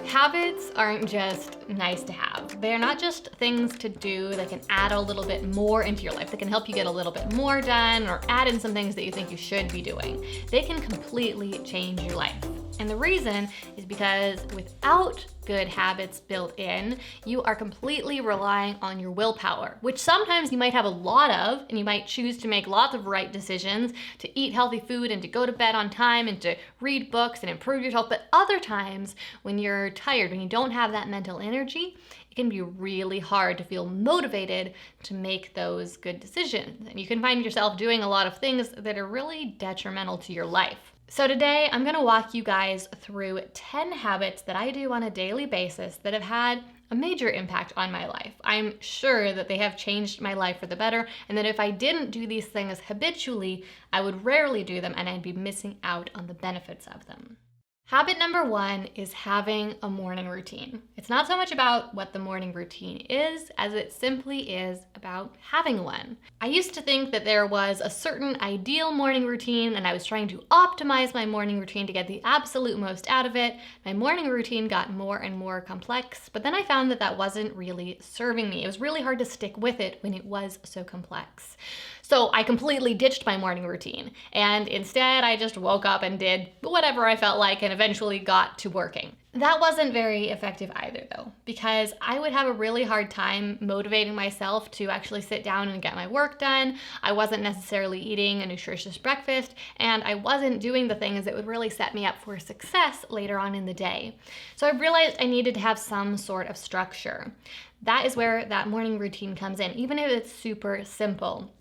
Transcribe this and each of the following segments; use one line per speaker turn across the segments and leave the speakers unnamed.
Habits aren't just nice to have. They're not just things to do that can add a little bit more into your life, that can help you get a little bit more done or add in some things that you think you should be doing. They can completely change your life. And the reason is because without good habits built in, you are completely relying on your willpower, which sometimes you might have a lot of, and you might choose to make lots of right decisions, to eat healthy food and to go to bed on time and to read books and improve yourself. But other times when you're tired, when you don't have that mental energy, it can be really hard to feel motivated to make those good decisions. And you can find yourself doing a lot of things that are really detrimental to your life. So today I'm gonna walk you guys through 10 habits that I do on a daily basis that have had a major impact on my life. I'm sure that they have changed my life for the better, and that if I didn't do these things habitually, I would rarely do them and I'd be missing out on the benefits of them. Habit number 1 is having a morning routine. It's not so much about what the morning routine is, as it simply is about having one. I used to think that there was a certain ideal morning routine, and I was trying to optimize my morning routine to get the absolute most out of it. My morning routine got more and more complex, but then I found that that wasn't really serving me. It was really hard to stick with it when it was so complex. So I completely ditched my morning routine, and instead I just woke up and did whatever I felt like and eventually got to working. That wasn't very effective either though, because I would have a really hard time motivating myself to actually sit down and get my work done. I wasn't necessarily eating a nutritious breakfast, and I wasn't doing the things that would really set me up for success later on in the day. So I realized I needed to have some sort of structure. That is where that morning routine comes in, even if it's super simple.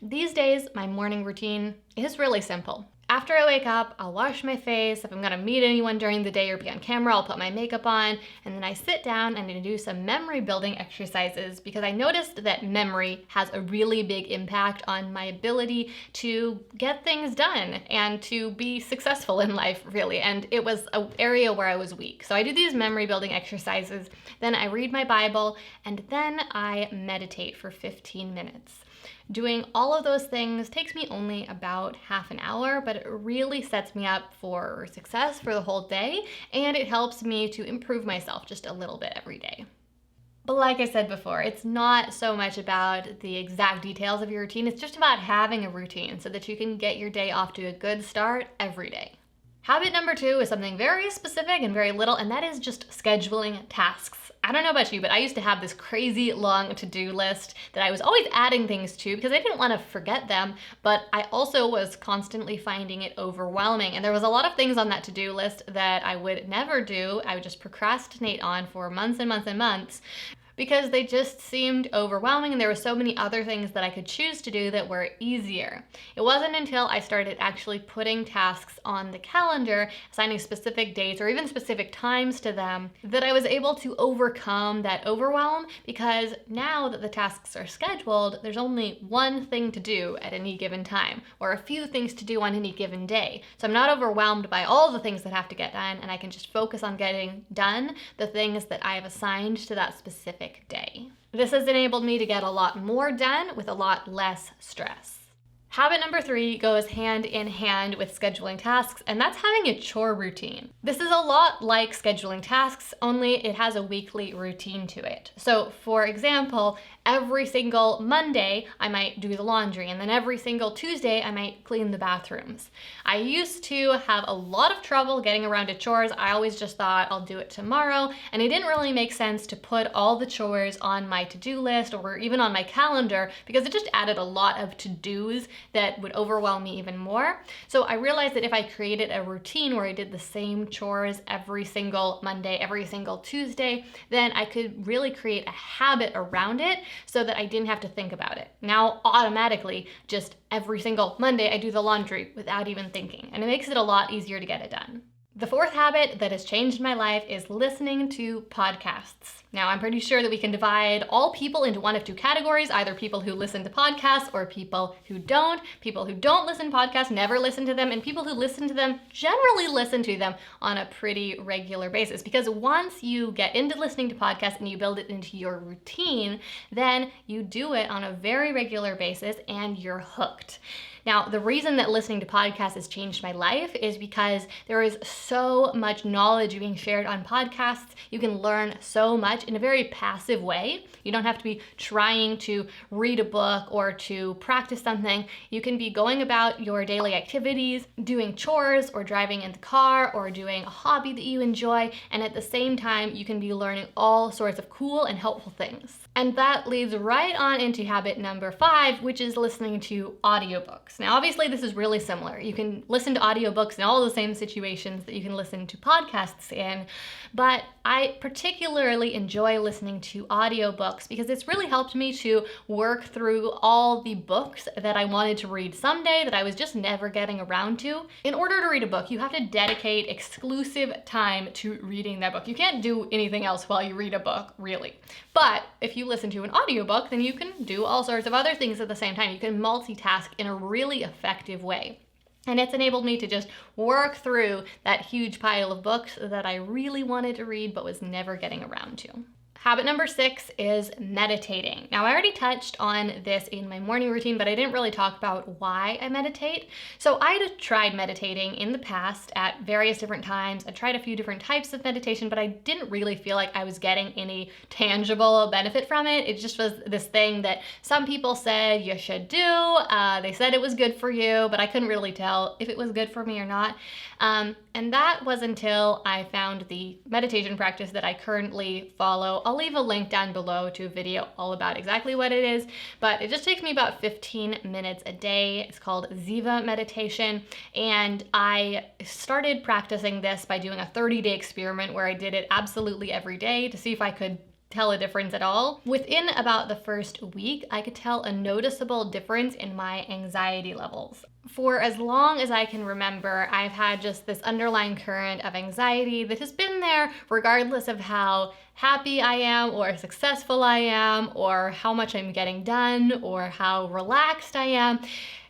These days, my morning routine is really simple. After I wake up, I'll wash my face. If I'm gonna meet anyone during the day or be on camera, I'll put my makeup on, and then I sit down and I do some memory building exercises, because I noticed that memory has a really big impact on my ability to get things done and to be successful in life, really. And it was an area where I was weak. So I do these memory building exercises, then I read my Bible, and then I meditate for 15 minutes. Doing all of those things takes me only about half an hour, but it really sets me up for success for the whole day, and it helps me to improve myself just a little bit every day. But like I said before, it's not so much about the exact details of your routine, it's just about having a routine so that you can get your day off to a good start every day. Habit number 2 is something very specific and very little, and that is just scheduling tasks. I don't know about you, but I used to have this crazy long to-do list that I was always adding things to because I didn't want to forget them, but I also was constantly finding it overwhelming. And there was a lot of things on that to-do list that I would never do. I would just procrastinate on for months and months and months, because they just seemed overwhelming, and there were so many other things that I could choose to do that were easier. It wasn't until I started actually putting tasks on the calendar, assigning specific dates or even specific times to them, that I was able to overcome that overwhelm, because now that the tasks are scheduled, there's only one thing to do at any given time, or a few things to do on any given day. So I'm not overwhelmed by all the things that have to get done, and I can just focus on getting done the things that I have assigned to that specific day. This has enabled me to get a lot more done with a lot less stress. Habit number 3 goes hand in hand with scheduling tasks, and that's having a chore routine. This is a lot like scheduling tasks, only it has a weekly routine to it. So for example, every single Monday, I might do the laundry, and then every single Tuesday, I might clean the bathrooms. I used to have a lot of trouble getting around to chores. I always just thought I'll do it tomorrow, and it didn't really make sense to put all the chores on my to-do list or even on my calendar, because it just added a lot of to-dos that would overwhelm me even more. So I realized that if I created a routine where I did the same chores every single Monday, every single Tuesday, then I could really create a habit around it, so that I didn't have to think about it. Now, automatically, just every single Monday, I do the laundry without even thinking, and it makes it a lot easier to get it done. The 4th habit that has changed my life is listening to podcasts. Now, I'm pretty sure that we can divide all people into one of 2 categories, either people who listen to podcasts or people who don't. People who don't listen to podcasts never listen to them, and people who listen to them generally listen to them on a pretty regular basis. Because once you get into listening to podcasts and you build it into your routine, then you do it on a very regular basis and you're hooked. Now, the reason that listening to podcasts has changed my life is because there is so much knowledge being shared on podcasts. You can learn so much in a very passive way. You don't have to be trying to read a book or to practice something. You can be going about your daily activities, doing chores or driving in the car or doing a hobby that you enjoy, and at the same time, you can be learning all sorts of cool and helpful things. And that leads right on into habit number 5, which is listening to audiobooks. Now, obviously, this is really similar. You can listen to audiobooks in all the same situations that you can listen to podcasts in, but I particularly enjoy listening to audiobooks because it's really helped me to work through all the books that I wanted to read someday that I was just never getting around to. In order to read a book, you have to dedicate exclusive time to reading that book. You can't do anything else while you read a book, really. But if you listen to an audiobook, then you can do all sorts of other things at the same time. You can multitask in a really effective way. And it's enabled me to just work through that huge pile of books that I really wanted to read but was never getting around to. Habit number 6 is meditating. Now, I already touched on this in my morning routine, but I didn't really talk about why I meditate. So I tried meditating in the past at various different times. I tried a few different types of meditation, but I didn't really feel like I was getting any tangible benefit from it. It just was this thing that some people said you should do. They said it was good for you, but I couldn't really tell if it was good for me or not. And that was until I found the meditation practice that I currently follow. I'll leave a link down below to a video all about exactly what it is, but it just takes me about 15 minutes a day. It's called Ziva meditation, and I started practicing this by doing a 30-day experiment where I did it absolutely every day to see if I could tell a difference at all. Within about the first week, I could tell a noticeable difference in my anxiety levels. For as long as I can remember, I've had just this underlying current of anxiety that has been there regardless of how happy I am or successful I am or how much I'm getting done or how relaxed I am.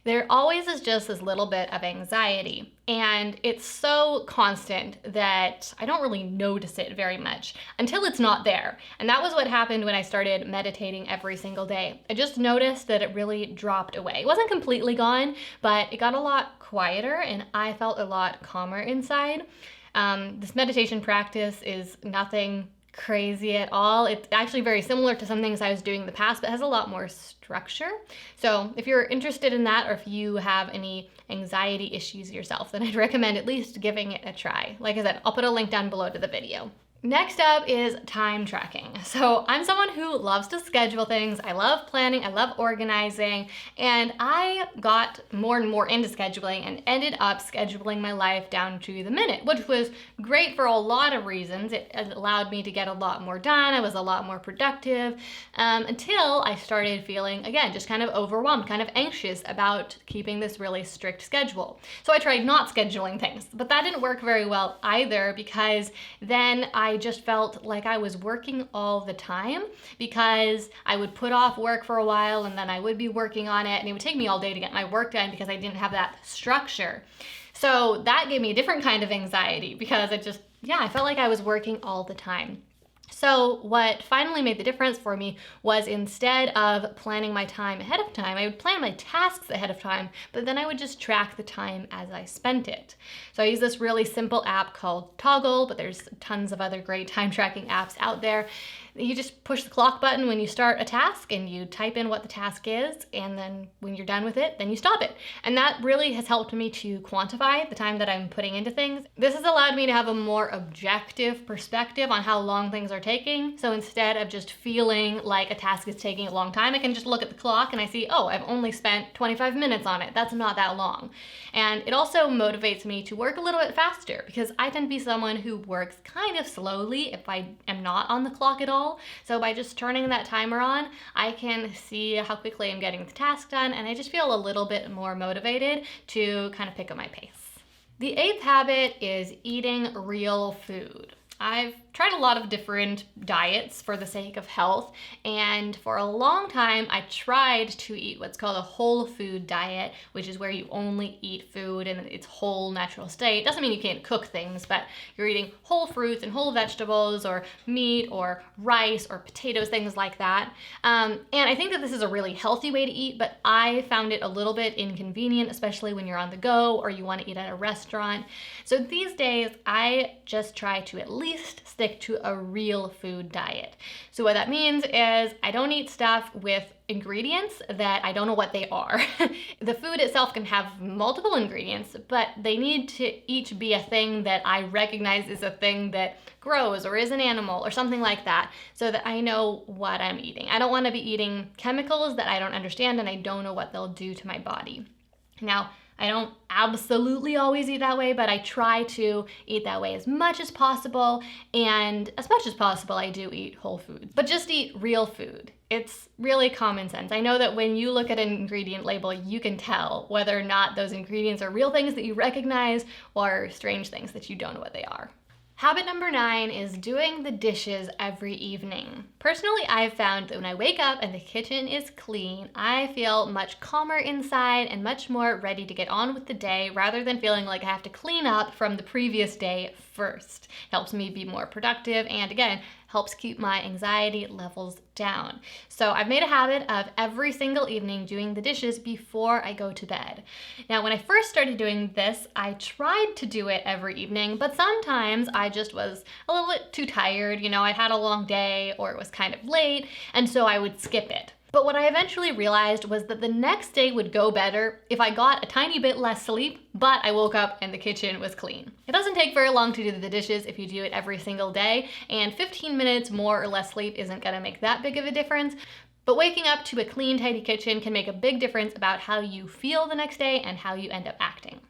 There always is just this little bit of anxiety, and it's so constant that I don't really notice it very much until it's not there. And that was what happened when I started meditating every single day. I just noticed that it really dropped away. It wasn't completely gone, but it got a lot quieter and I felt a lot calmer inside. This meditation practice is nothing crazy at all. It's actually very similar to some things I was doing in the past, but has a lot more structure. So if you're interested in that, or if you have any anxiety issues yourself, then I'd recommend at least giving it a try. Like I said, I'll put a link down below to the video. Next up is time tracking. So I'm someone who loves to schedule things. I love planning, I love organizing, and I got more and more into scheduling and ended up scheduling my life down to the minute, which was great for a lot of reasons. It allowed me to get a lot more done. I was a lot more productive until I started feeling, again, just kind of overwhelmed, kind of anxious about keeping this really strict schedule. So I tried not scheduling things, but that didn't work very well either because then I just felt like I was working all the time because I would put off work for a while and then I would be working on it and it would take me all day to get my work done because I didn't have that structure. So that gave me a different kind of anxiety because I felt like I was working all the time. So what finally made the difference for me was instead of planning my time ahead of time, I would plan my tasks ahead of time, but then I would just track the time as I spent it. So I use this really simple app called Toggle, but there's tons of other great time tracking apps out there. You just push the clock button when you start a task and you type in what the task is, and then when you're done with it, then you stop it. And that really has helped me to quantify the time that I'm putting into things. This has allowed me to have a more objective perspective on how long things are taking. So instead of just feeling like a task is taking a long time, I can just look at the clock and I see, oh, I've only spent 25 minutes on it. That's not that long. And it also motivates me to work a little bit faster because I tend to be someone who works kind of slowly if I am not on the clock at all. So by just turning that timer on, I can see how quickly I'm getting the task done, and I just feel a little bit more motivated to kind of pick up my pace. The 8th habit is eating real food. I've tried a lot of different diets for the sake of health, and for a long time I tried to eat what's called a whole food diet, which is where you only eat food in its whole natural state. Doesn't mean you can't cook things, but you're eating whole fruits and whole vegetables or meat or rice or potatoes, things like that. And I think that this is a really healthy way to eat, but I found it a little bit inconvenient, especially when you're on the go or you want to eat at a restaurant. So these days I just try to at least stick to a real food diet. So what that means is I don't eat stuff with ingredients that I don't know what they are. The food itself can have multiple ingredients, but they need to each be a thing that I recognize is a thing that grows or is an animal or something like that, so that I know what I'm eating. I don't want to be eating chemicals that I don't understand and I don't know what they'll do to my body. Now, I don't absolutely always eat that way, but I try to eat that way as much as possible, and as much as possible I do eat whole food. But just eat real food. It's really common sense. I know that when you look at an ingredient label, you can tell whether or not those ingredients are real things that you recognize or strange things that you don't know what they are. Habit number 9 is doing the dishes every evening. Personally, I've found that when I wake up and the kitchen is clean, I feel much calmer inside and much more ready to get on with the day rather than feeling like I have to clean up from the previous day first. It helps me be more productive and, again, helps keep my anxiety levels down. So I've made a habit of every single evening doing the dishes before I go to bed. Now, when I first started doing this, I tried to do it every evening, but sometimes I just was a little bit too tired. I had a long day or it was kind of late, and so I would skip it. But what I eventually realized was that the next day would go better if I got a tiny bit less sleep, but I woke up and the kitchen was clean. It doesn't take very long to do the dishes if you do it every single day, and 15 minutes more or less sleep isn't gonna make that big of a difference. But waking up to a clean, tidy kitchen can make a big difference about how you feel the next day and how you end up acting.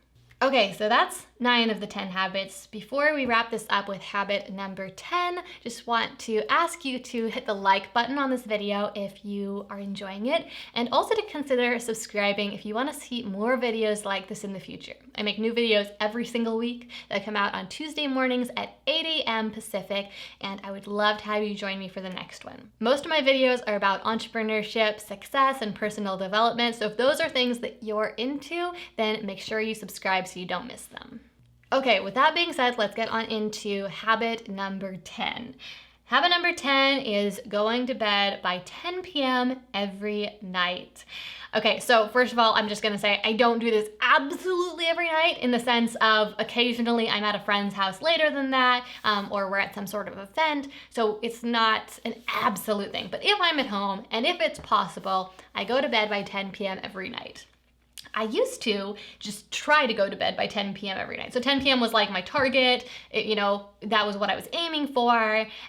Okay, so that's 9 of the 10 habits. Before we wrap this up with habit number 10, just want to ask you to hit the like button on this video if you are enjoying it, and also to consider subscribing if you want to see more videos like this in the future. I make new videos every single week that come out on Tuesday mornings at 8 a.m. Pacific, and I would love to have you join me for the next one. Most of my videos are about entrepreneurship, success, and personal development, so if those are things that you're into, then make sure you subscribe so you don't miss them. Okay, with that being said, let's get on into habit number 10. Habit number 10 is going to bed by 10 p.m. every night. Okay, so first of all, I'm just gonna say I don't do this absolutely every night, in the sense of occasionally I'm at a friend's house later than that, or we're at some sort of event, so it's not an absolute thing. But if I'm at home and if it's possible, I go to bed by 10 p.m. every night. I used to just try to go to bed by 10 p.m. every night. So 10 p.m. was like my target, that was what I was aiming for,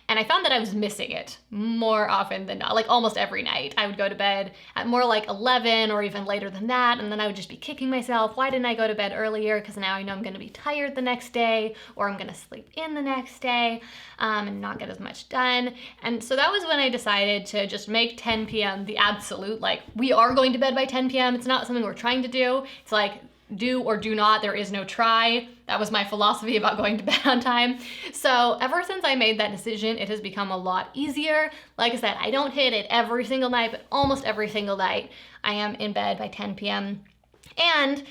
and I found that I was missing it more often than not, like almost every night. I would go to bed at more like 11 or even later than that, and then I would just be kicking myself. Why didn't I go to bed earlier? Because now I know I'm gonna be tired the next day, or I'm gonna sleep in the next day, and not get as much done. And so that was when I decided to just make 10 p.m. the absolute, like, we are going to bed by 10 p.m. It's not something we're trying to do. It's like, do or do not, there is no try. That was my philosophy about going to bed on time. So ever since I made that decision, it has become a lot easier. Like I said, I don't hit it every single night, but almost every single night I am in bed by 10 p.m. And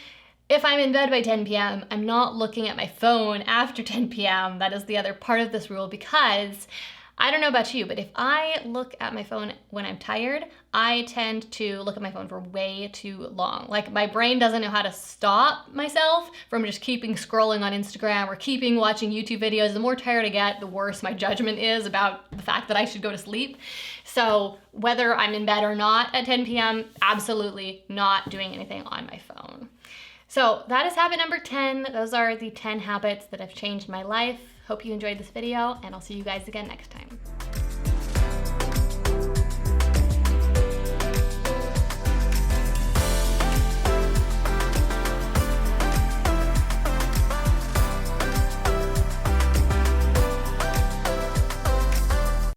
if I'm in bed by 10 p.m., I'm not looking at my phone after 10 p.m. That is the other part of this rule, because I don't know about you, but if I look at my phone when I'm tired, I tend to look at my phone for way too long. Like, my brain doesn't know how to stop myself from just keeping scrolling on Instagram or keeping watching YouTube videos. The more tired I get, the worse my judgment is about the fact that I should go to sleep. So whether I'm in bed or not at 10 p.m., absolutely not doing anything on my phone. So that is habit number 10. Those are the 10 habits that have changed my life. Hope you enjoyed this video, and I'll see you guys again next time.